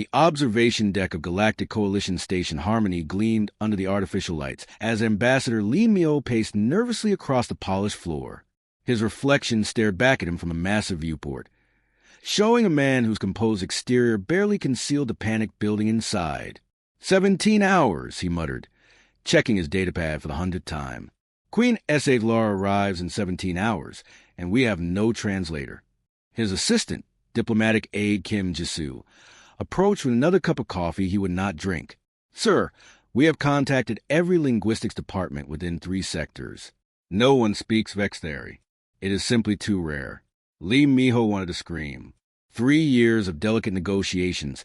The observation deck of Galactic Coalition Station Harmony gleamed under the artificial lights as Ambassador Lee Mio paced nervously across the polished floor. His reflection stared back at him from a massive viewport, showing a man whose composed exterior barely concealed the panic building inside. 17 hours, he muttered, checking his datapad for the 100th time. Queen S.H. Laura arrives in 17 hours, and we have no translator. His assistant, diplomatic aide Kim Jisoo, approached with another cup of coffee he would not drink. Sir, we have contacted every linguistics department within 3 sectors. No one speaks Vextheri. It is simply too rare. Lee Miho wanted to scream. 3 years of delicate negotiations,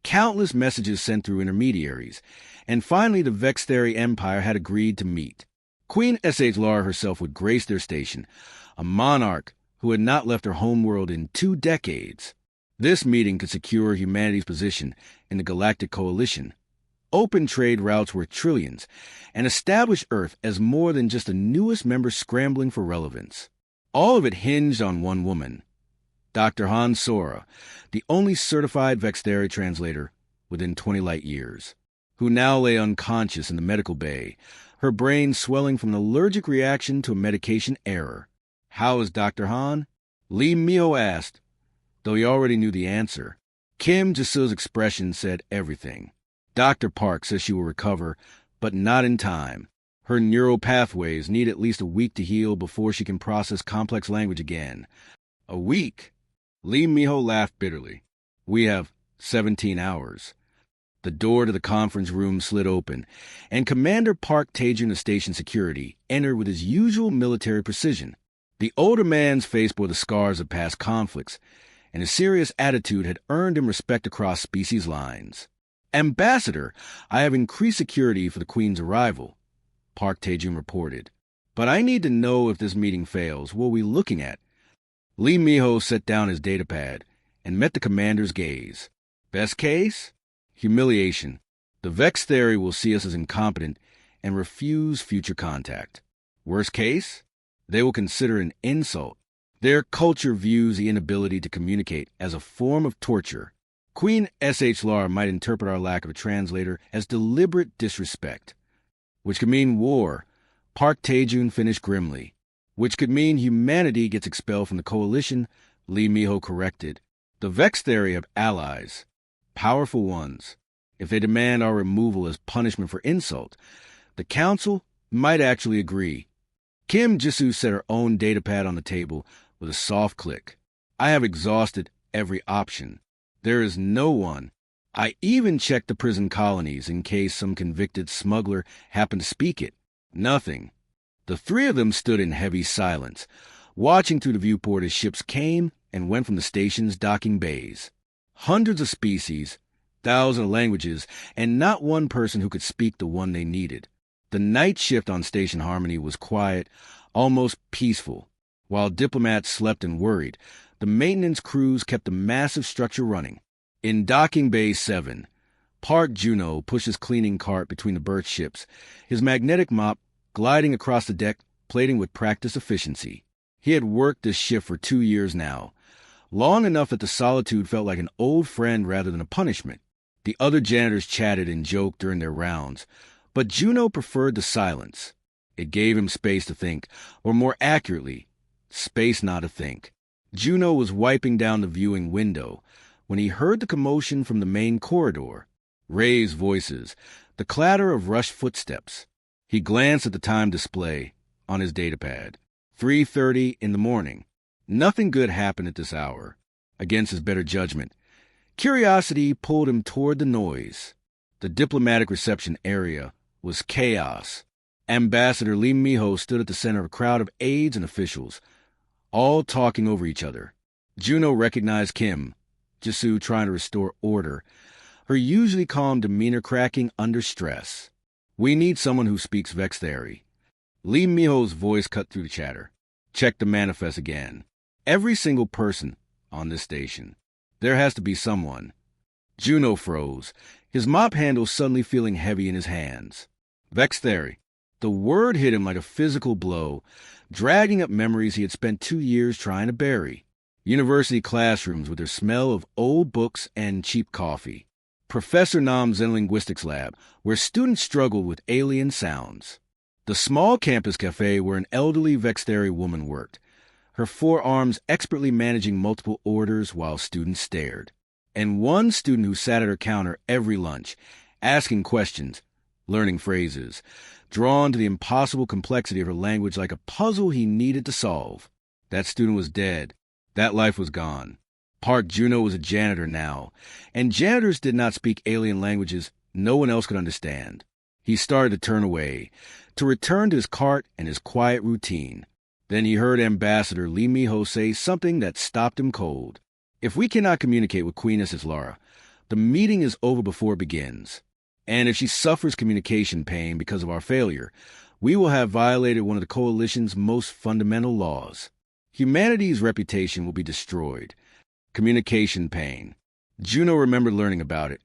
countless messages sent through intermediaries, and finally the Vextheri Empire had agreed to meet. Queen S.H. Lara herself would grace their station, a monarch who had not left her homeworld in 2 decades. This meeting could secure humanity's position in the Galactic Coalition, open trade routes worth trillions, and establish Earth as more than just the newest member scrambling for relevance. All of it hinged on one woman, Dr. Han Sora, the only certified Vextheri translator within 20 light years, who now lay unconscious in the medical bay, her brain swelling from an allergic reaction to a medication error. How is Dr. Han? Lee Mio asked, though he already knew the answer. Kim Jisoo's expression said everything. Dr. Park says she will recover, but not in time. Her neural pathways need at least a week to heal before she can process complex language again. A week? Lee Miho laughed bitterly. We have 17 hours. The door to the conference room slid open, and Commander Park Taejun of Station Security entered with his usual military precision. The older man's face bore the scars of past conflicts, and his serious attitude had earned him respect across species lines. Ambassador, I have increased security for the Queen's arrival, Park Taejun reported. But I need to know if this meeting fails, what are we looking at? Lee Miho set down his datapad and met the commander's gaze. Best case? Humiliation. The Vextheri will see us as incompetent and refuse future contact. Worst case? They will consider an insult. Their culture views the inability to communicate as a form of torture. Queen S.H. Lara might interpret our lack of a translator as deliberate disrespect, which could mean war. Park Taejun finished grimly. Which could mean humanity gets expelled from the coalition, Lee Miho corrected. The Vextheri have allies, powerful ones. If they demand our removal as punishment for insult, the council might actually agree. Kim Jisoo set her own datapad on the table with a soft click. I have exhausted every option. There is no one. I even checked the prison colonies in case some convicted smuggler happened to speak it. Nothing. The 3 of them stood in heavy silence, watching through the viewport as ships came and went from the station's docking bays. Hundreds of species, thousands of languages, and not one person who could speak the one they needed. The night shift on Station Harmony was quiet, almost peaceful. While diplomats slept and worried, the maintenance crews kept the massive structure running. In Docking Bay 7, Park Juno pushed his cleaning cart between the berth ships, his magnetic mop gliding across the deck, plating with practiced efficiency. He had worked this shift for 2 years now, long enough that the solitude felt like an old friend rather than a punishment. The other janitors chatted and joked during their rounds, but Juno preferred the silence. It gave him space to think, or more accurately, space not to think. Juno was wiping down the viewing window when he heard the commotion from the main corridor. Raised voices, the clatter of rushed footsteps. He glanced at the time display on his datapad. 3:30 in the morning. Nothing good happened at this hour. Against his better judgment, curiosity pulled him toward the noise. The diplomatic reception area was chaos. Ambassador Lee Miho stood at the center of a crowd of aides and officials, all talking over each other. Juno recognized Kim Jisoo trying to restore order, her usually calm demeanor cracking under stress. We need someone who speaks Vextheri. Lee Miho's voice cut through the chatter. Check the manifest again. Every single person on this station. There has to be someone. Juno froze, his mop handle suddenly feeling heavy in his hands. Vextheri. The word hit him like a physical blow, dragging up memories he had spent 2 years trying to bury. University classrooms with their smell of old books and cheap coffee. Professor Nam's linguistics lab, where students struggled with alien sounds. The small campus cafe where an elderly Vexteri woman worked, her forearms expertly managing multiple orders while students stared. And one student who sat at her counter every lunch, asking questions, learning phrases, drawn to the impossible complexity of her language like a puzzle he needed to solve. That student was dead. That life was gone. Park Juno was a janitor now, and janitors did not speak alien languages no one else could understand. He started to turn away, to return to his cart and his quiet routine. Then he heard Ambassador Lee Miho say something that stopped him cold. If we cannot communicate with Queen Ss Lara, the meeting is over before it begins. And if she suffers communication pain because of our failure, we will have violated one of the Coalition's most fundamental laws. Humanity's reputation will be destroyed. Communication pain. Juno remembered learning about it.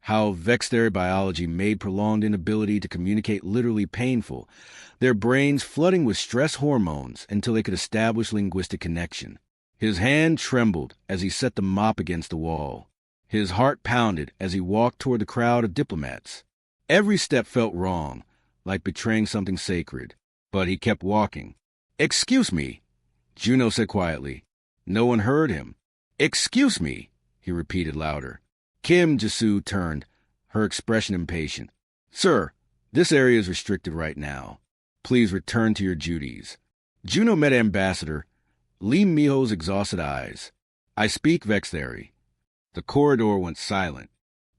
How Vexteri biology made prolonged inability to communicate literally painful, their brains flooding with stress hormones until they could establish linguistic connection. His hand trembled as he set the mop against the wall. His heart pounded as he walked toward the crowd of diplomats. Every step felt wrong, like betraying something sacred. But he kept walking. "Excuse me," Juno said quietly. No one heard him. "Excuse me," he repeated louder. Kim Jisoo turned, her expression impatient. "Sir, this area is restricted right now. Please return to your duties." Juno met Ambassador Lee Miho's exhausted eyes. "I speak Vexteri." The corridor went silent.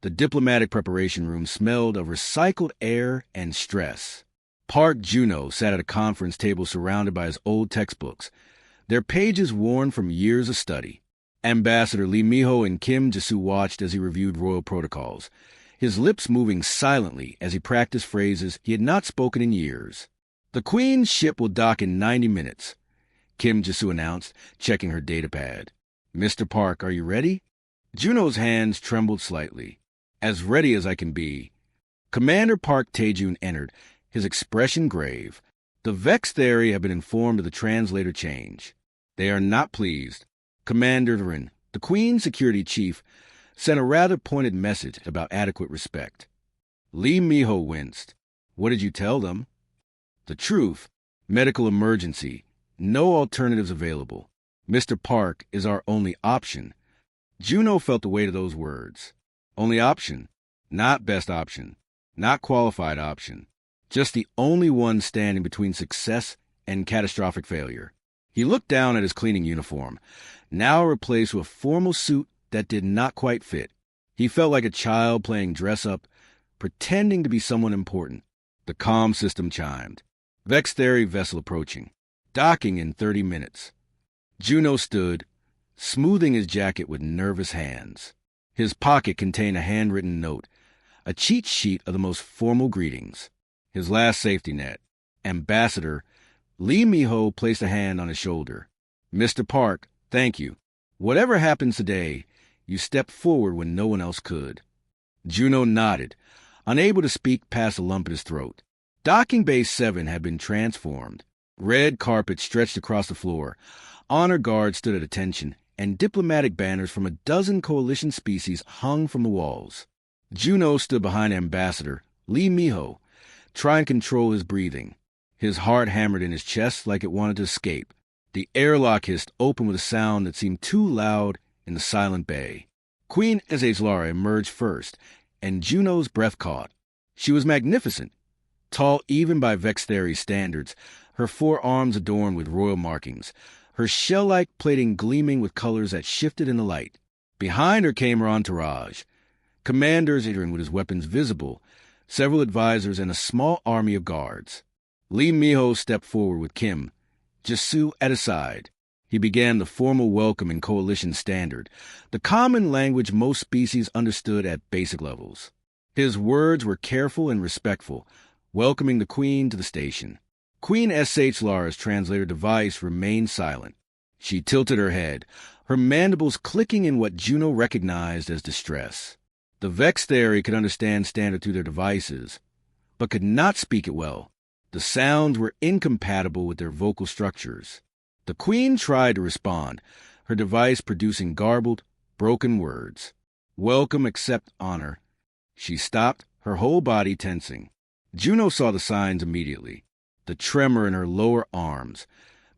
The diplomatic preparation room smelled of recycled air and stress. Park Juno sat at a conference table surrounded by his old textbooks, their pages worn from years of study. Ambassador Lee Miho and Kim Jisoo watched as he reviewed royal protocols, his lips moving silently as he practiced phrases he had not spoken in years. "The Queen's ship will dock in 90 minutes, Kim Jisoo announced, checking her datapad. "Mr. Park, are you ready?" Juno's hands trembled slightly. "As ready as I can be." Commander Park Taejun entered, his expression grave. The Vexteri have been informed of the translator change. They are not pleased. Commander Rin, the Queen's security chief, sent a rather pointed message about adequate respect. Lee Miho winced. "What did you tell them?" "The truth. Medical emergency. No alternatives available. Mr. Park is our only option." Juno felt the weight of those words. Only option. Not best option. Not qualified option. Just the only one standing between success and catastrophic failure. He looked down at his cleaning uniform, now replaced with a formal suit that did not quite fit. He felt like a child playing dress-up, pretending to be someone important. The comm system chimed. Vexteri vessel approaching. Docking in 30 minutes. Juno stood, smoothing his jacket with nervous hands. His pocket contained a handwritten note, a cheat sheet of the most formal greetings. His last safety net. Ambassador Lee Miho placed a hand on his shoulder. "Mr. Park, thank you. Whatever happens today, you stepped forward when no one else could." Juno nodded, unable to speak past a lump in his throat. Docking Bay 7 had been transformed. Red carpet stretched across the floor. Honor guards stood at attention, and diplomatic banners from a dozen coalition species hung from the walls. Juno stood behind Ambassador Lee Miho, trying to control his breathing. His heart hammered in his chest like it wanted to escape. The airlock hissed open with a sound that seemed too loud in the silent bay. Queen Ss Lara emerged first, and Juno's breath caught. She was magnificent, tall even by Vexteri's standards, her forearms adorned with royal markings, her shell-like plating gleaming with colors that shifted in the light. Behind her came her entourage, commanders entering with his weapons visible, several advisors, and a small army of guards. Lee Miho stepped forward with Kim Jisoo at his side. He began the formal welcome in coalition standard, the common language most species understood at basic levels. His words were careful and respectful, welcoming the Queen to the station. Queen S.H. Lara's translator device remained silent. She tilted her head, her mandibles clicking in what Juno recognized as distress. The Vexteri could understand standard through their devices, but could not speak it well. The sounds were incompatible with their vocal structures. The Queen tried to respond, her device producing garbled, broken words. Welcome, accept honor. She stopped, her whole body tensing. Juno saw the signs immediately. The tremor in her lower arms,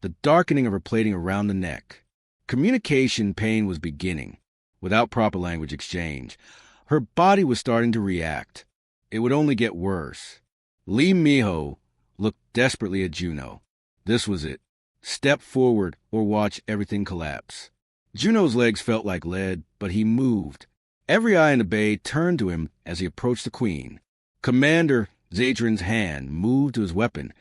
the darkening of her plating around the neck. Communication pain was beginning. Without proper language exchange, her body was starting to react. It would only get worse. Lee Miho looked desperately at Juno. This was it. Step forward or watch everything collapse. Juno's legs felt like lead, but he moved. Every eye in the bay turned to him as he approached the queen. Commander Zadrin's hand moved to his weapon,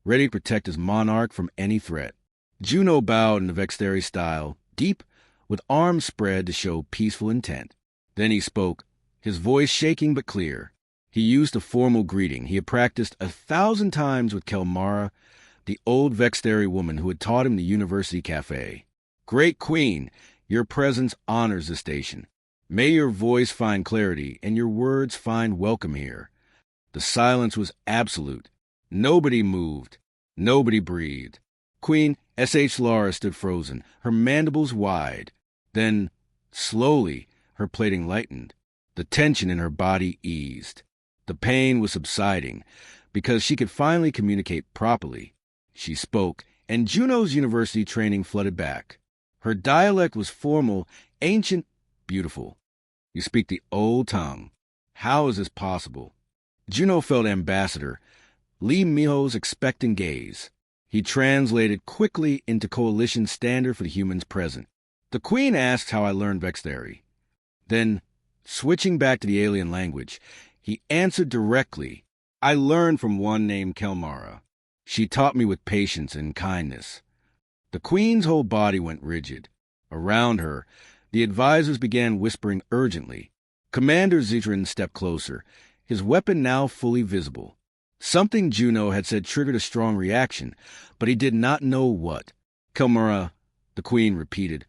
ready to protect his monarch from any threat. Juno bowed in the Vexteri style, deep, with arms spread to show peaceful intent. Then he spoke, his voice shaking but clear. He used a formal greeting he had practiced 1,000 times with Kelmara, the old Vexteri woman who had taught him the university cafe. Great Queen, your presence honors the station. May your voice find clarity and your words find welcome here. The silence was absolute. Nobody moved. Nobody breathed. Queen S.H. Lara stood frozen, her mandibles wide. Then, slowly, her plating lightened. The tension in her body eased. The pain was subsiding because she could finally communicate properly. She spoke, and Juno's university training flooded back. Her dialect was formal, ancient, beautiful. You speak the old tongue. How is this possible? Juno felt ambassador, Lee Miho's expectant gaze. He translated quickly into coalition standard for the humans present. The queen asked how I learned Vexteri. Then, switching back to the alien language, he answered directly. I learned from one named Kelmara. She taught me with patience and kindness. The queen's whole body went rigid. Around her, the advisors began whispering urgently. Commander Zidrin stepped closer, his weapon now fully visible. Something Juno had said triggered a strong reaction, but he did not know what. Kelmara, the queen repeated,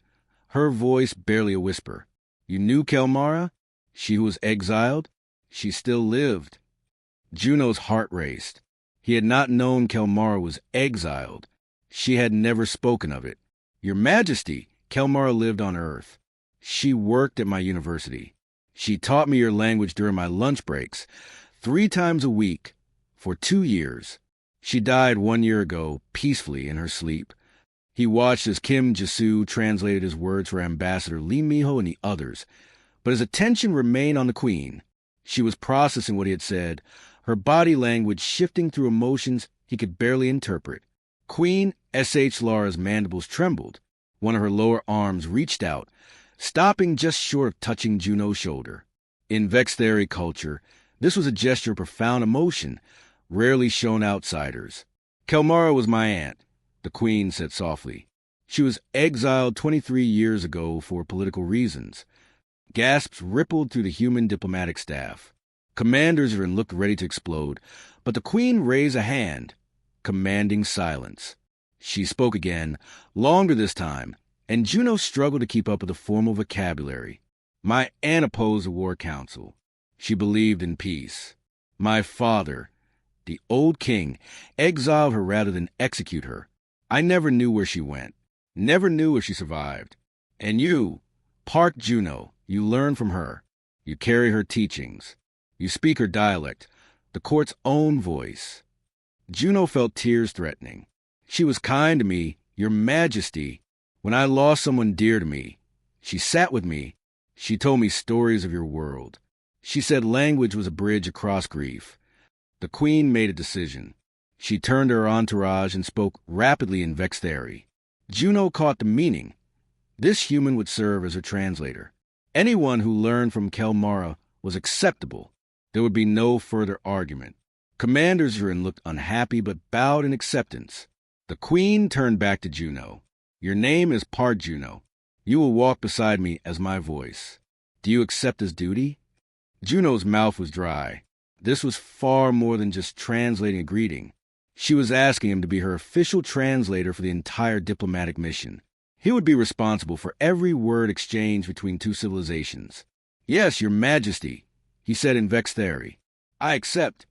her voice barely a whisper. You knew Kelmara? She who was exiled? She still lived. Juno's heart raced. He had not known Kelmara was exiled. She had never spoken of it. Your Majesty, Kelmara lived on Earth. She worked at my university. She taught me your language during my lunch breaks, 3 times a week, for 2 years. She died 1 year ago, peacefully in her sleep. He watched as Kim Jisoo translated his words for Ambassador Lee Miho and the others, but his attention remained on the queen. She was processing what he had said, her body language shifting through emotions he could barely interpret. Queen S.H. Lara's mandibles trembled. One of her lower arms reached out, stopping just short of touching Juno's shoulder. In Vexteri culture, this was a gesture of profound emotion, rarely shown outsiders. Kelmara was my aunt, the queen said softly. She was exiled 23 years ago for political reasons. Gasps rippled through the human diplomatic staff. Commanders looked ready to explode, but the queen raised a hand, commanding silence. She spoke again, longer this time, and Juno struggled to keep up with the formal vocabulary. My aunt opposed the war council. She believed in peace. My father, the old king, exiled her rather than execute her. I never knew where she went, never knew if she survived. And you, Park Juno, you learn from her. You carry her teachings. You speak her dialect, the court's own voice. Juno felt tears threatening. She was kind to me, your Majesty, when I lost someone dear to me. She sat with me. She told me stories of your world. She said language was a bridge across grief. The queen made a decision. She turned to her entourage and spoke rapidly in Vexteri. Juno caught the meaning. This human would serve as her translator. Anyone who learned from Kelmara was acceptable. There would be no further argument. Commander Zurin looked unhappy but bowed in acceptance. The queen turned back to Juno. Your name is Part Juno. You will walk beside me as my voice. Do you accept this duty? Juno's mouth was dry. This was far more than just translating a greeting. She was asking him to be her official translator for the entire diplomatic mission. He would be responsible for every word exchanged between 2 civilizations. Yes, your Majesty, he said in Vexteri. I accept.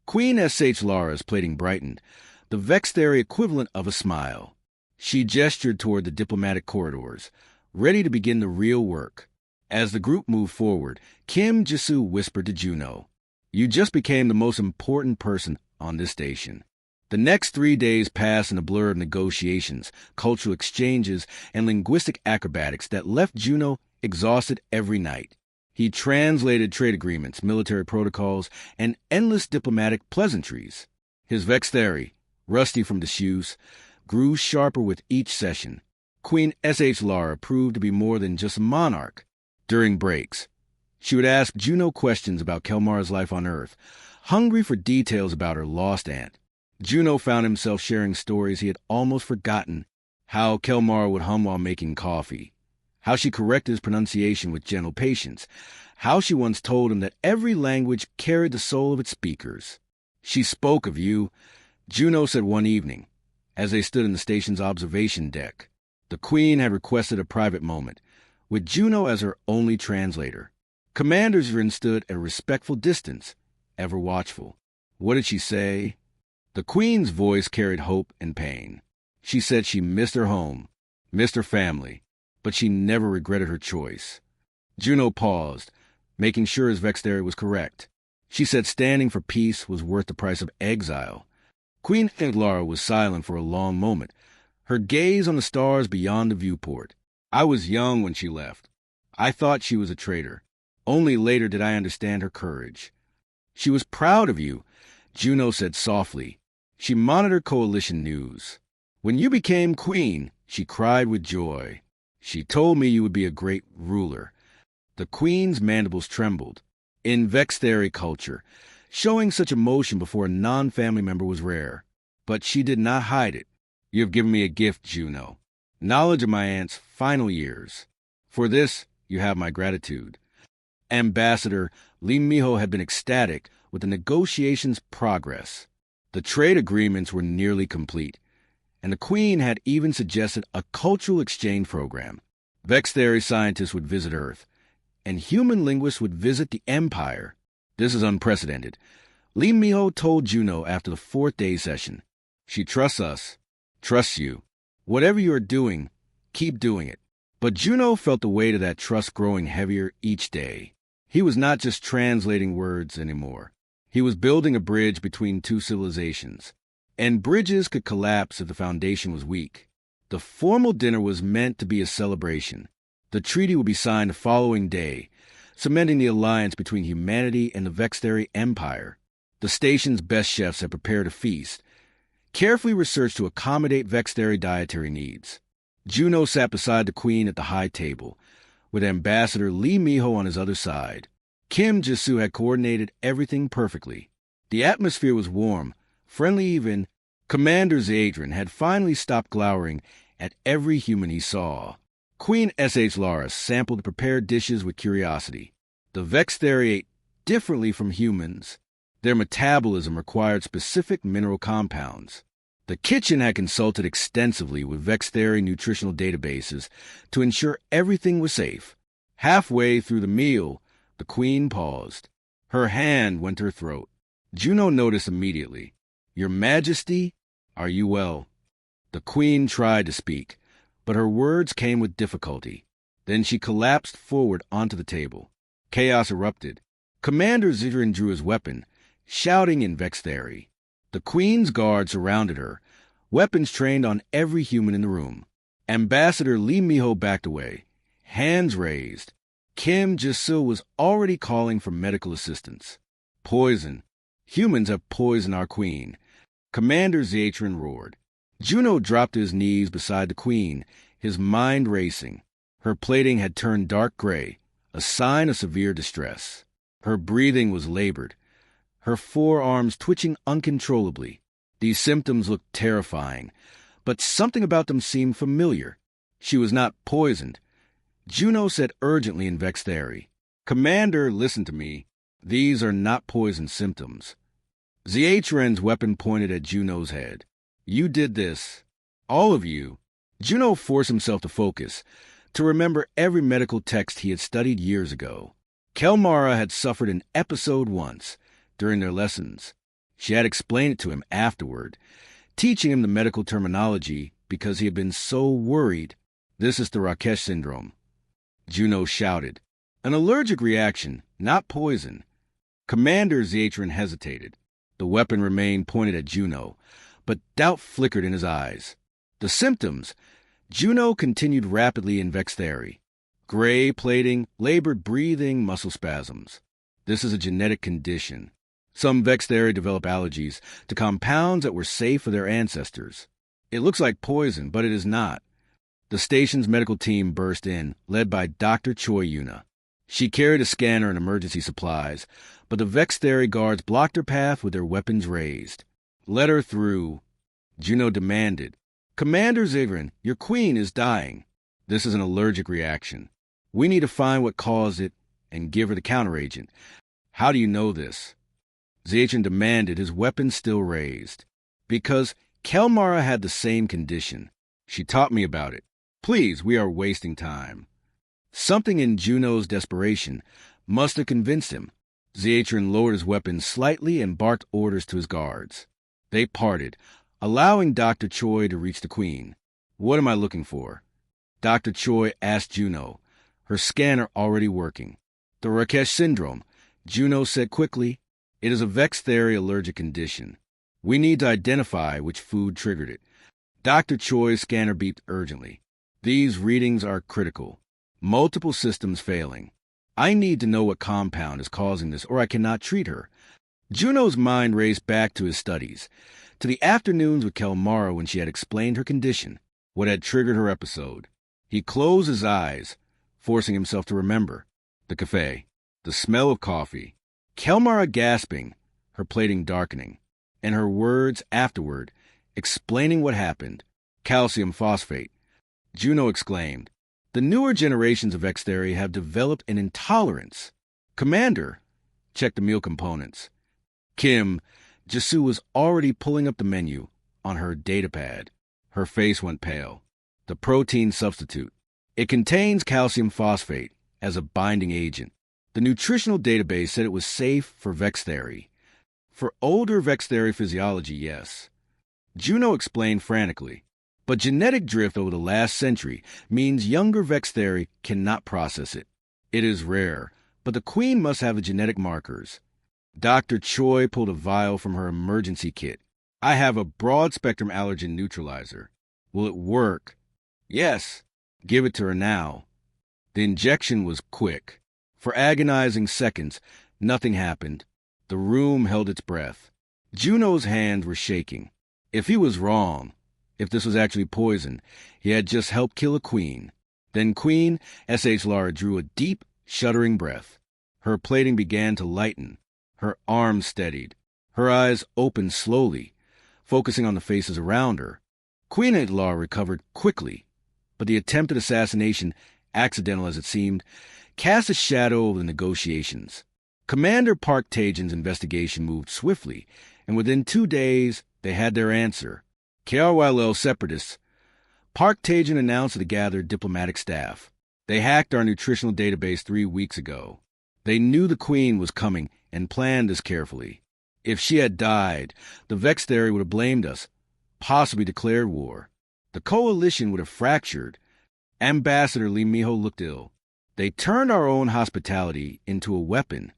Queen S.H. Lara's plating brightened, the Vexteri equivalent of a smile. She gestured toward the diplomatic corridors, ready to begin the real work. As the group moved forward, Kim Jisoo whispered to Juno, "You just became the most important person on this station." The next 3 days passed in a blur of negotiations, cultural exchanges, and linguistic acrobatics that left Juno exhausted every night. He translated trade agreements, military protocols, and endless diplomatic pleasantries. His vex theory, rusty from disuse, grew sharper with each session. Queen S.H. Lara proved to be more than just a monarch. During breaks, she would ask Juno questions about Kelmar's life on Earth, hungry for details about her lost aunt. Juno found himself sharing stories he had almost forgotten, how Kelmar would hum while making coffee, how she corrected his pronunciation with gentle patience, how she once told him that every language carried the soul of its speakers. "She spoke of you," Juno said one evening, as they stood in the station's observation deck. The Queen had requested a private moment, with Juno as her only translator. Commander Zrin stood at a respectful distance, ever watchful. What did she say? The Queen's voice carried hope and pain. She said she missed her home, missed her family, but she never regretted her choice. Juno paused, making sure his vexillary was correct. She said standing for peace was worth the price of exile. Queen Lara was silent for a long moment, her gaze on the stars beyond the viewport. "I was young when she left. I thought she was a traitor. Only later did I understand her courage." "She was proud of you," Juno said softly. She monitored coalition news. "When you became queen," she cried with joy. "She told me you would be a great ruler." The Queen's mandibles trembled. In vex theory culture, showing such emotion before a non-family member was rare. But she did not hide it. "You have given me a gift, Juno. Knowledge of my aunt's final years. For this, you have my gratitude." Ambassador Lee Miho had been ecstatic with the negotiations' progress. The trade agreements were nearly complete, and the Queen had even suggested a cultural exchange program. Vex theory scientists would visit Earth, and human linguists would visit the Empire. "This is unprecedented," Lee Miho told Juno after the 4th-day session. "She trusts us, trusts you. Whatever you are doing, keep doing it." But Juno felt the weight of that trust growing heavier each day. He was not just translating words anymore. He was building a bridge between two civilizations. And bridges could collapse if the foundation was weak. The formal dinner was meant to be a celebration. The treaty would be signed the following day, cementing the alliance between humanity and the Vexteri Empire. The station's best chefs had prepared a feast, carefully researched to accommodate Vexteri dietary needs. Juno sat beside the Queen at the high table, with Ambassador Lee Miho on his other side. Kim Jisoo had coordinated everything perfectly. The atmosphere was warm, friendly even. Commander Zadrin had finally stopped glowering at every human he saw. Queen S.H. Lara sampled the prepared dishes with curiosity. The Vexteri ate differently from humans. Their metabolism required specific mineral compounds. The kitchen had consulted extensively with Vexteri nutritional databases to ensure everything was safe. Halfway through the meal, the Queen paused. Her hand went to her throat. Juno noticed immediately. "Your Majesty, are you well?" The Queen tried to speak, but her words came with difficulty. Then she collapsed forward onto the table. Chaos erupted. Commander Zidrin drew his weapon, shouting in Vexteri. The Queen's guards surrounded her, weapons trained on every human in the room. Ambassador Lee Miho backed away, hands raised. Kim Jisoo was already calling for medical assistance. "Poison. Humans have poisoned our Queen." Commander Zatrin roared. Juno dropped to his knees beside the Queen, his mind racing. Her plating had turned dark gray, a sign of severe distress. Her breathing was labored, her forearms twitching uncontrollably. These symptoms looked terrifying, but something about them seemed familiar. She was not poisoned. Juno said urgently in Vexteri, "Commander, listen to me. These are not poison symptoms." Zatrin's weapon pointed at Juno's head. "You did this. All of you." Juno forced himself to focus, to remember every medical text he had studied years ago. Kelmara had suffered an episode once, during their lessons. She had explained it to him afterward, teaching him the medical terminology because he had been so worried. "This is the Rakesh syndrome." Juno shouted. An allergic reaction, not poison. Commander Zatran hesitated. The weapon remained pointed at Juno, but doubt flickered in his eyes. The symptoms. Juno continued rapidly in Vextheri. Gray plating, labored breathing, muscle spasms. This is a genetic condition. Some Vextheri develop allergies to compounds that were safe for their ancestors. It looks like poison, but it is not. The station's medical team burst in, led by Dr. Choi Yuna. She carried a scanner and emergency supplies, but the Vextheri guards blocked her path with their weapons raised. Let her through, Juno demanded. Commander Zigrin, your queen is dying. This is an allergic reaction. We need to find what caused it and give her the counteragent. How do you know this? Zatran demanded, his weapon still raised. Because Kelmara had the same condition. She taught me about it. Please, we are wasting time. Something in Juno's desperation must have convinced him. Zatran lowered his weapon slightly and barked orders to his guards. They parted, allowing Dr. Choi to reach the queen. What am I looking for? Dr. Choi asked Juno, her scanner already working. The Rakesh syndrome, Juno said quickly. It is a Vextheri allergic condition. We need to identify which food triggered it. Dr. Choi's scanner beeped urgently. These readings are critical. Multiple systems failing. I need to know what compound is causing this, or I cannot treat her. Juno's mind raced back to his studies, to the afternoons with Kelmara when she had explained her condition, what had triggered her episode. He closed his eyes, forcing himself to remember. The cafe, the smell of coffee, Kelmara gasping, her plating darkening, and her words afterward, explaining what happened. Calcium phosphate. Juno exclaimed. The newer generations of Vextheri have developed an intolerance. Commander, check the meal components. Kim, Jasu was already pulling up the menu on her datapad. Her face went pale. The protein substitute. It contains calcium phosphate as a binding agent. The nutritional database said it was safe for Vextheri. For older Vextheri physiology, yes. Juno explained frantically. But genetic drift over the last century means younger Vextheri cannot process it. It is rare, but the queen must have the genetic markers. Dr. Choi pulled a vial from her emergency kit. I have a broad-spectrum allergen neutralizer. Will it work? Yes. Give it to her now. The injection was quick. For agonizing seconds, nothing happened. The room held its breath. Juno's hands were shaking. If he was wrong, if this was actually poison, he had just helped kill a queen. Then Queen S.H. Lara drew a deep, shuddering breath. Her plating began to lighten. Her arms steadied. Her eyes opened slowly, focusing on the faces around her. Queen S.H. Lara recovered quickly, but the attempted assassination, accidental as it seemed, cast a shadow over the negotiations. Commander Park Tajan's investigation moved swiftly, and within 2 days, they had their answer. KRYL separatists. Park Tajan announced to the gathered diplomatic staff. They hacked our nutritional database 3 weeks ago. They knew the queen was coming and planned this carefully. If she had died, the Vextheri would have blamed us, possibly declared war. The coalition would have fractured. Ambassador Lee Miho looked ill. They turned our own hospitality into a weapon.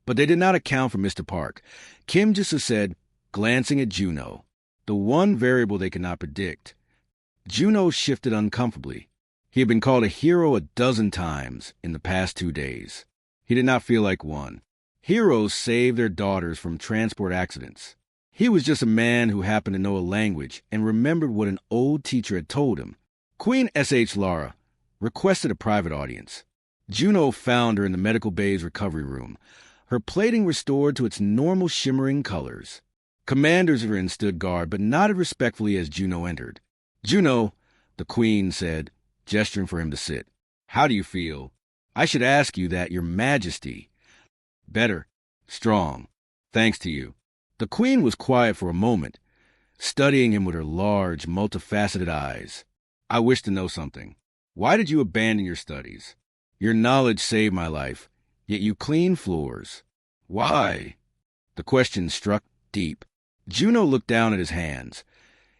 But they did not account for Mr. Park. Kim just said, glancing at Juno. The one variable they could not predict. Juno shifted uncomfortably. He had been called a hero 12 times in the past 2 days. He did not feel like one. Heroes save their daughters from transport accidents. He was just a man who happened to know a language and remembered what an old teacher had told him. Queen S.H. Lara requested a private audience. Juno found her in the medical bay's recovery room, her plating restored to its normal shimmering colors. Commander Zrin stood guard, but nodded respectfully as Juno entered. Juno, the queen said, gesturing for him to sit. How do you feel? I should ask you that, your majesty. Better. Strong. Thanks to you. The queen was quiet for a moment, studying him with her large, multifaceted eyes. I wish to know something. Why did you abandon your studies? Your knowledge saved my life, yet you clean floors. Why? The question struck deep. Juno looked down at his hands,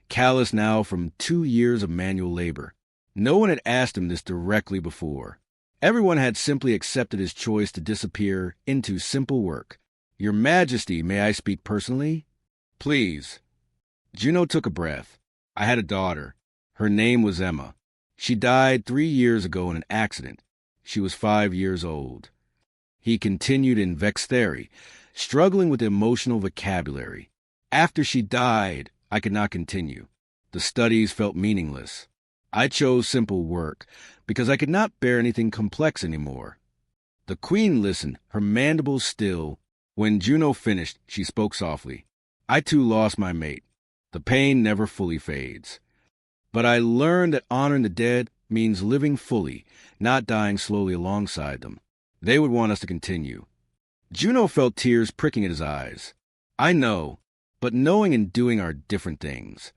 callous now from 2 years of manual labor. No one had asked him this directly before. Everyone had simply accepted his choice to disappear into simple work. Your Majesty, may I speak personally? Please. Juno took a breath. I had a daughter. Her name was Emma. She died 3 years ago in an accident. She was 5 years old. He continued in vexed theory, struggling with the emotional vocabulary. After she died, I could not continue. The studies felt meaningless. I chose simple work because I could not bear anything complex anymore. The queen listened, her mandibles still. When Juno finished, she spoke softly. I too lost my mate. The pain never fully fades. But I learned that honoring the dead means living fully, not dying slowly alongside them. They would want us to continue. Juno felt tears pricking at his eyes. I know, but knowing and doing are different things.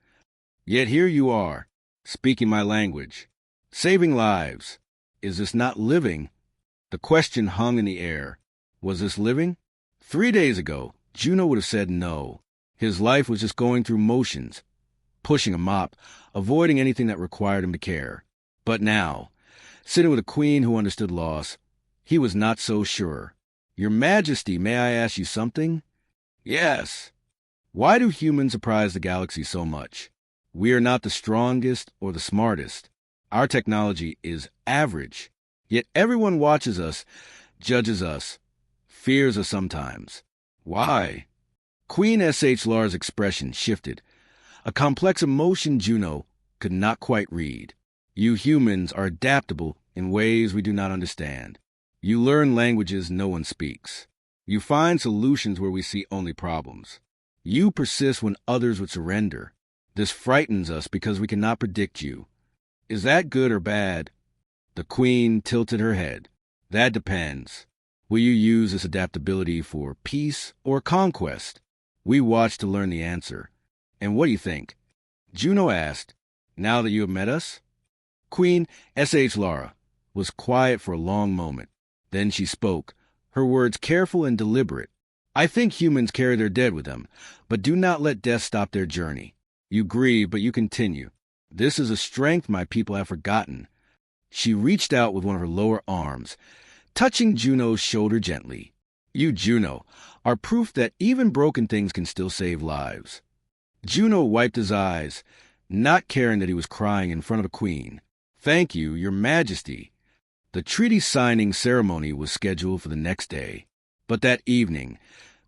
Yet here you are, speaking my language, saving lives. Is this not living? The question hung in the air. Was this living? 3 days ago, Juno would have said no. His life was just going through motions, pushing a mop, avoiding anything that required him to care. But now, sitting with a queen who understood loss, he was not so sure. Your Majesty, may I ask you something? Yes. Why do humans surprise the galaxy so much? We are not the strongest or the smartest. Our technology is average. Yet everyone watches us, judges us, fears us sometimes. Why? Queen S.H. Lara's expression shifted. A complex emotion Juno could not quite read. You humans are adaptable in ways we do not understand. You learn languages no one speaks. You find solutions where we see only problems. You persist when others would surrender. This frightens us because we cannot predict you. Is that good or bad? The queen tilted her head. That depends. Will you use this adaptability for peace or conquest? We watch to learn the answer. And what do you think? Juno asked, now that you have met us? Queen S.H. Lara was quiet for a long moment. Then she spoke, her words careful and deliberate. I think humans carry their dead with them, but do not let death stop their journey. You grieve, but you continue. This is a strength my people have forgotten. She reached out with one of her lower arms, touching Juno's shoulder gently. You, Juno, are proof that even broken things can still save lives. Juno wiped his eyes, not caring that he was crying in front of the queen. Thank you, Your Majesty. The treaty signing ceremony was scheduled for the next day. But that evening,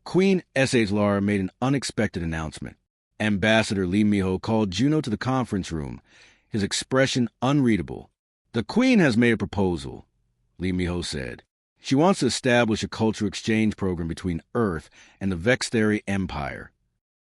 Queen S.H. Lara made an unexpected announcement. Ambassador Lee Miho called Juno to the conference room, his expression unreadable. The queen has made a proposal, Lee Miho said. She wants to establish a cultural exchange program between Earth and the Vextheri Empire.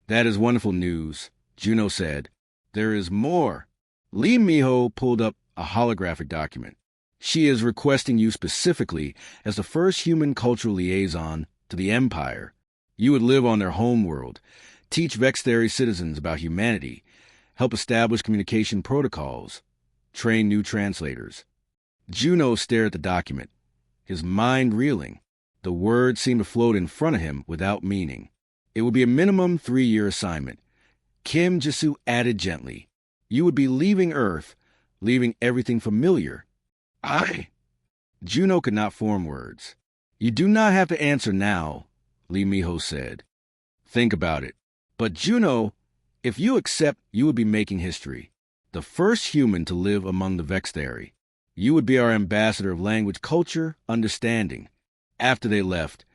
That is wonderful news, Juno said. There is more. Lee Miho pulled up a holographic document. She is requesting you specifically as the first human cultural liaison to the Empire. You would live on their homeworld, teach Vextheri citizens about humanity, help establish communication protocols, train new translators. Juno stared at the document, his mind reeling. The words seemed to float in front of him without meaning. It would be a minimum 3-year assignment. Kim Jisoo added gently. You would be leaving Earth, leaving everything familiar. Juno could not form words. You do not have to answer now, Lee Miho said. Think about it. But Juno, if you accept, you would be making history. The first human to live among the Vextheri. You would be our ambassador of language, culture, understanding. After they left,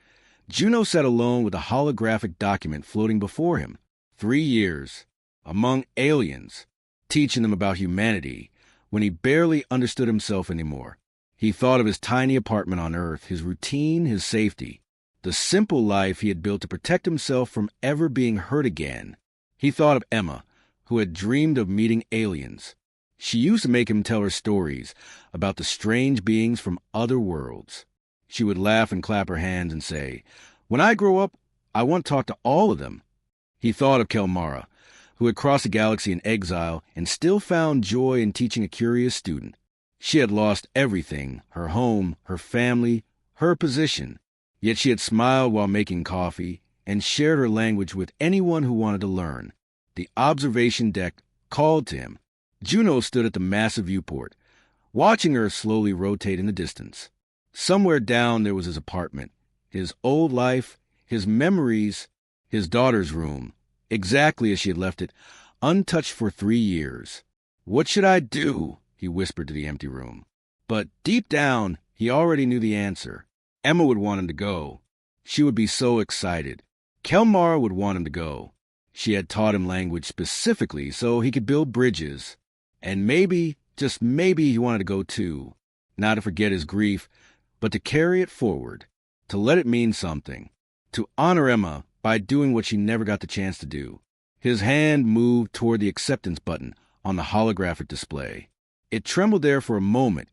Juno sat alone with a holographic document floating before him. 3 years, among aliens, teaching them about humanity, when he barely understood himself anymore. He thought of his tiny apartment on Earth, his routine, his safety, the simple life he had built to protect himself from ever being hurt again. He thought of Emma, who had dreamed of meeting aliens. She used to make him tell her stories about the strange beings from other worlds. She would laugh and clap her hands and say, when I grow up, I want to talk to all of them. He thought of Kelmara, who had crossed the galaxy in exile and still found joy in teaching a curious student. She had lost everything, her home, her family, her position. Yet she had smiled while making coffee and shared her language with anyone who wanted to learn. The observation deck called to him. Juno stood at the massive viewport, watching her slowly rotate in the distance. Somewhere down there was his apartment, his old life, his memories, his daughter's room, exactly as she had left it, untouched for 3 years. "What should I do?" he whispered to the empty room. But deep down, he already knew the answer. Emma would want him to go. She would be so excited. Kelmar would want him to go. She had taught him language specifically so he could build bridges. And maybe, just maybe, he wanted to go too. Not to forget his grief, but to carry it forward, to let it mean something, to honor Emma by doing what she never got the chance to do. His hand moved toward the acceptance button on the holographic display. It trembled there for a moment,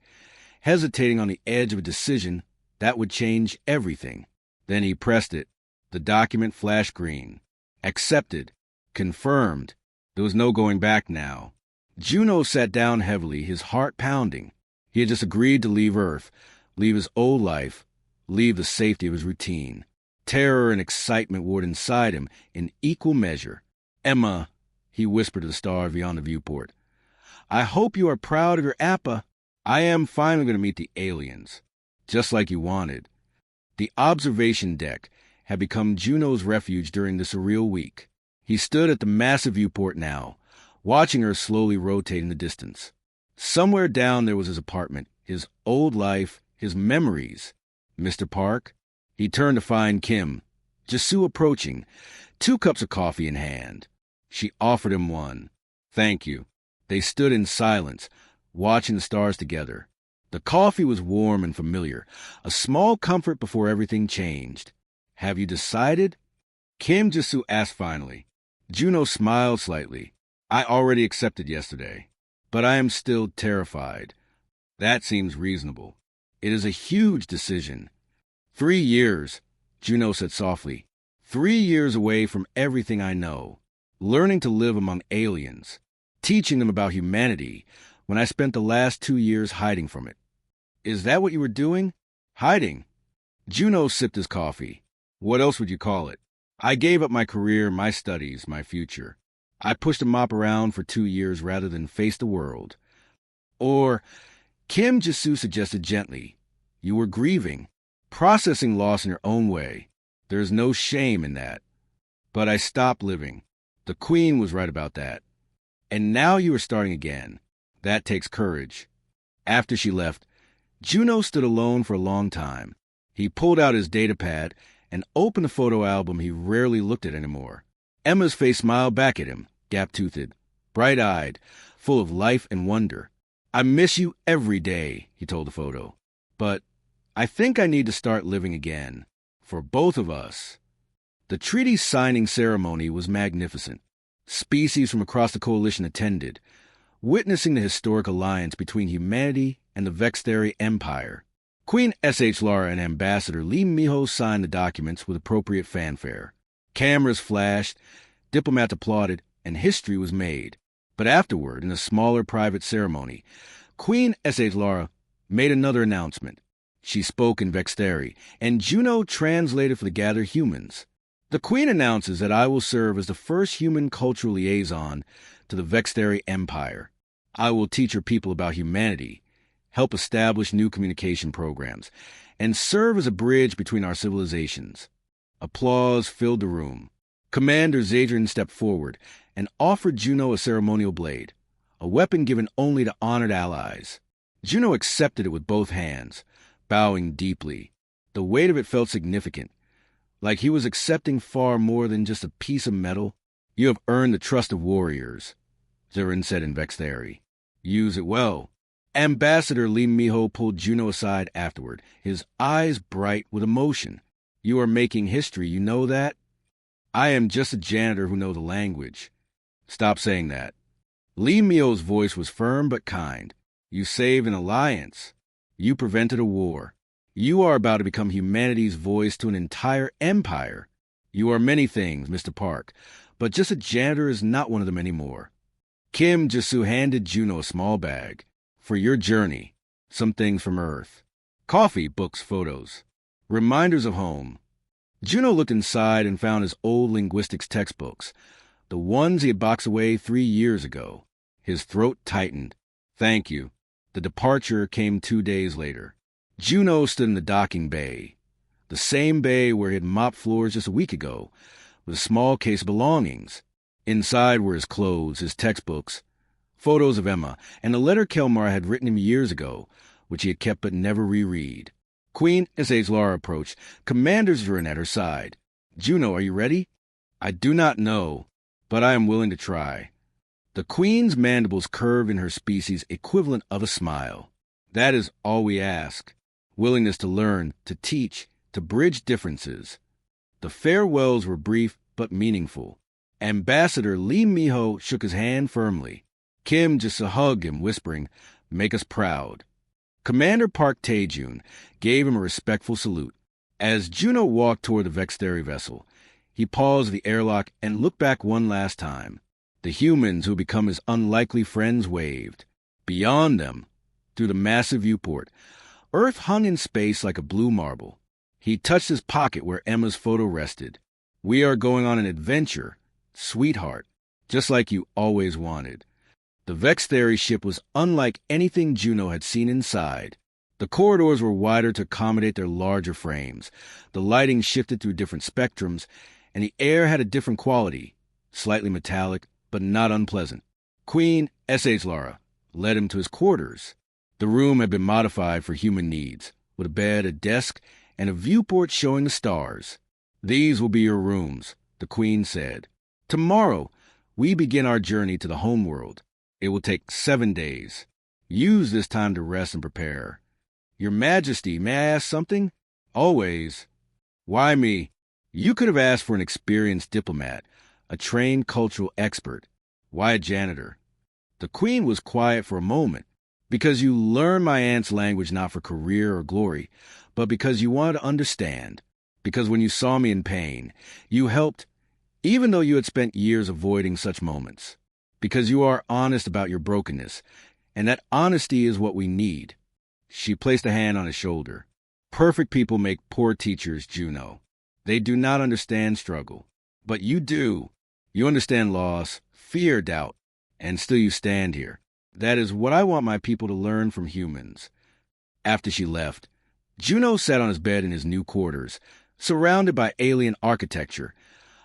hesitating on the edge of a decision that would change everything. Then he pressed it. The document flashed green. Accepted. Confirmed. There was no going back now. Juno sat down heavily, his heart pounding. He had just agreed to leave Earth, leave his old life, leave the safety of his routine. Terror and excitement warred inside him in equal measure. "Emma," he whispered to the star beyond the viewport, "I hope you are proud of your Appa. I am finally going to meet the aliens, just like you wanted." The observation deck had become Juno's refuge during the surreal week. He stood at the massive viewport now, watching her slowly rotate in the distance. Somewhere down there was his apartment, his old life, his memories. "Mr. Park?" He turned to find Kim, Jisoo approaching, 2 cups of coffee in hand. She offered him one. "Thank you." They stood in silence, watching the stars together. The coffee was warm and familiar, a small comfort before everything changed. "Have you decided?" Kim Jisoo asked finally. Juno smiled slightly. "I already accepted yesterday, but I am still terrified." "That seems reasonable. It is a huge decision." 3 years, Juno said softly. 3 years away from everything I know, learning to live among aliens, teaching them about humanity, when I spent the last 2 years hiding from it. "Is that what you were doing? Hiding?" Juno sipped his coffee. "What else would you call it? I gave up my career, my studies, my future. I pushed a mop around for 2 years rather than face the world." Or, Kim Jisoo suggested gently, "You were grieving, processing loss in your own way. There is no shame in that. But I stopped living. The Queen was right about that. And now you are starting again. That takes courage." After she left, Juno stood alone for a long time. He pulled out his datapad and opened the photo album he rarely looked at anymore. Emma's face smiled back at him, gap-toothed, bright-eyed, full of life and wonder. "I miss you every day," he told the photo. "But I think I need to start living again. For both of us." The treaty signing ceremony was magnificent. Species from across the coalition attended, witnessing the historic alliance between humanity and the Vexteri Empire. Queen S.H. Lara and Ambassador Lee Miho signed the documents with appropriate fanfare. Cameras flashed, diplomats applauded, and history was made. But afterward, in a smaller private ceremony, Queen S.H. Lara made another announcement. She spoke in Vexteri, and Juno translated for the gathered humans. "The Queen announces that I will serve as the first human cultural liaison to the Vexteri Empire. I will teach her people about humanity, help establish new communication programs, and serve as a bridge between our civilizations." Applause filled the room. Commander Zadrian stepped forward and offered Juno a ceremonial blade, a weapon given only to honored allies. Juno accepted it with both hands, bowing deeply. The weight of it felt significant, like he was accepting far more than just a piece of metal. "You have earned the trust of warriors," Zirin said in Vexteri. "Use it well." Ambassador Lee Miho pulled Juno aside afterward, his eyes bright with emotion. "You are making history, you know that? I am just a janitor who knows the language." "Stop saying that." Lee Miho's voice was firm but kind. "You saved an alliance. You prevented a war. You are about to become humanity's voice to an entire empire. You are many things, Mr. Park, but just a janitor is not one of them anymore." Kim Jisoo handed Juno a small bag. "For your journey, some things from Earth. Coffee, books, photos. Reminders of home." Juno looked inside and found his old linguistics textbooks, the ones he had boxed away 3 years ago. His throat tightened. "Thank you." The departure came 2 days later. Juno stood in the docking bay, the same bay where he had mopped floors just a week ago, with a small case of belongings. Inside were his clothes, his textbooks, photos of Emma, and a letter Kelmar had written him years ago, which he had kept but never reread. Queen S.H. Lara approached, Commander Zrin at her side. Juno, are you ready? I do not know, but I am willing to try. The Queen's mandibles curved in her species equivalent of a smile. That is all we ask. Willingness to learn, to teach, to bridge differences. The farewells were brief but meaningful. Ambassador Lee Miho shook his hand firmly. Kim just hugged him, whispering, "Make us proud." Commander Park Taejun gave him a respectful salute. As Juno walked toward the Vexteri vessel, he paused at the airlock and looked back one last time. The humans who had become his unlikely friends waved. Beyond them, through the massive viewport, Earth hung in space like a blue marble. He touched his pocket where Emma's photo rested. "We are going on an adventure, sweetheart, just like you always wanted." The Vexteri ship was unlike anything Juno had seen inside. The corridors were wider to accommodate their larger frames. The lighting shifted through different spectrums, and the air had a different quality, slightly metallic, but not unpleasant. Queen S.H. Lara led him to his quarters. The room had been modified for human needs, with a bed, a desk, and a viewport showing the stars. "These will be your rooms," the Queen said. "Tomorrow, we begin our journey to the homeworld. It will take 7 days. Use this time to rest and prepare." "Your Majesty, may I ask something?" "Always." "Why me? You could have asked for an experienced diplomat, a trained cultural expert. Why a janitor?" The Queen was quiet for a moment. "Because you learned my aunt's language not for career or glory, but because you wanted to understand. Because when you saw me in pain, you helped, even though you had spent years avoiding such moments. Because you are honest about your brokenness, and that honesty is what we need." She placed a hand on his shoulder. "Perfect people make poor teachers, Juno. They do not understand struggle. But you do. You understand loss, fear, doubt, and still you stand here. That is what I want my people to learn from humans." After she left, Juno sat on his bed in his new quarters, surrounded by alien architecture,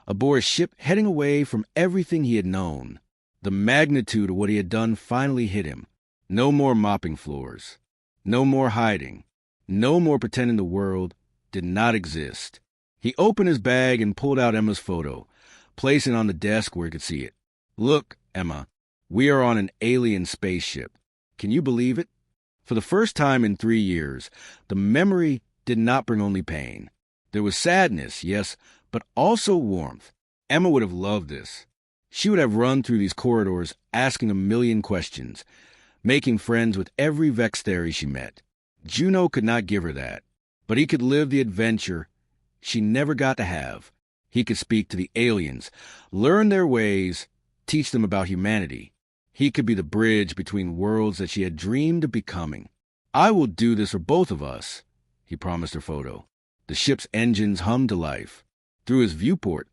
aboard a ship heading away from everything he had known. The magnitude of what he had done finally hit him. No more mopping floors. No more hiding. No more pretending the world did not exist. He opened his bag and pulled out Emma's photo, placing it on the desk where he could see it. "Look, Emma, we are on an alien spaceship. Can you believe it?" For the first time in 3 years, the memory did not bring only pain. There was sadness, yes, but also warmth. Emma would have loved this. She would have run through these corridors asking a million questions, making friends with every Vexteri she met. Juno could not give her that, but he could live the adventure she never got to have. He could speak to the aliens, learn their ways, teach them about humanity. He could be the bridge between worlds that she had dreamed of becoming. "I will do this for both of us," he promised her photo. The ship's engines hummed to life. Through his viewport,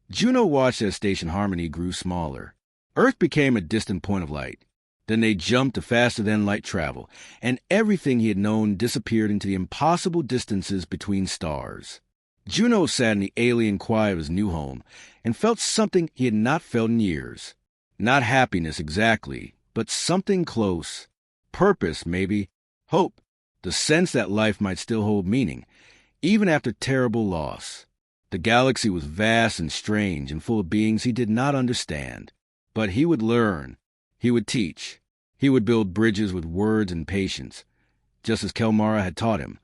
Juno watched as Station Harmony grew smaller. Earth became a distant point of light. Then they jumped to faster-than-light travel, and everything he had known disappeared into the impossible distances between stars. Juno sat in the alien quiet of his new home and felt something he had not felt in years. Not happiness exactly, but something close. Purpose, maybe. Hope. The sense that life might still hold meaning, even after terrible loss. The galaxy was vast and strange and full of beings he did not understand. But he would learn. He would teach. He would build bridges with words and patience, just as Kelmara had taught him.